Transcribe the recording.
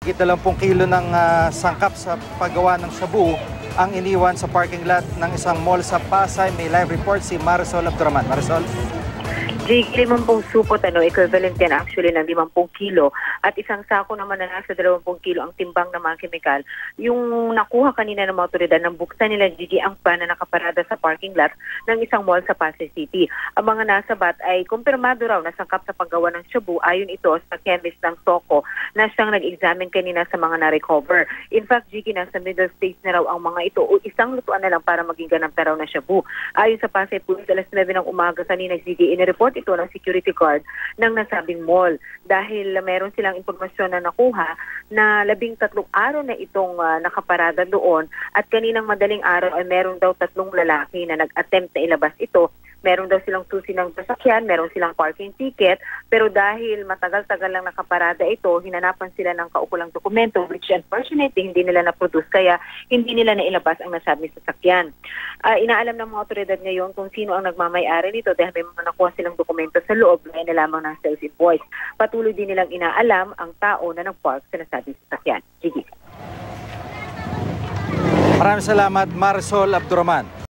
higit 20 kilo ng sangkap sa paggawa ng shabu ang iniwan sa parking lot ng isang mall sa Pasay. May live report si Marisol Abduraman. Marisol? Jake, 50 supot, equivalent yan actually ng 50 kilo. At isang sako naman na nasa 20 kilo ang timbang ng mga kemikal. Yung nakuha kanina ng mga otoridad, nang buksan nila, Gigi, ang van na nakaparada sa parking lot ng isang mall sa Pasay City. Ang mga nasabat ay kumpirmado raw na sangkap sa paggawa ng shabu, ayon ito sa chemist ng Soko na siyang nag-examine kanina sa mga na-recover. In fact, Gigi, nasa middle stage na raw ang mga ito o isang lutuan na lang para maging ganap na raw na shabu. Ayon sa Pasay Police, alas 9 ng umaga kanina, Gigi, inireport ito ng security guard ng nasabing mall dahil meron silang impormasyon na nakuha na 13 araw na itong nakaparada doon at kaninang madaling araw ay meron daw 3 lalaki na nag-attempt na ilabas ito. Meron daw silang susi ng sasakyan, meron silang parking ticket, pero dahil matagal-tagal lang nakaparada ito, hinanapan sila ng kaukulang dokumento which unfortunately hindi nila na-produce kaya hindi nila nailabas ang nasabing sasakyan. Inaalam ng mga otoridad ngayon kung sino ang nagmamay-ari nito dahil may mga nakuha silang dokumento sa loob na lamang ng sales invoice. Patuloy din nilang inaalam ang tao na nag-park sa nasabing sasakyan. Gigi. Maraming salamat, Marisol Abduraman.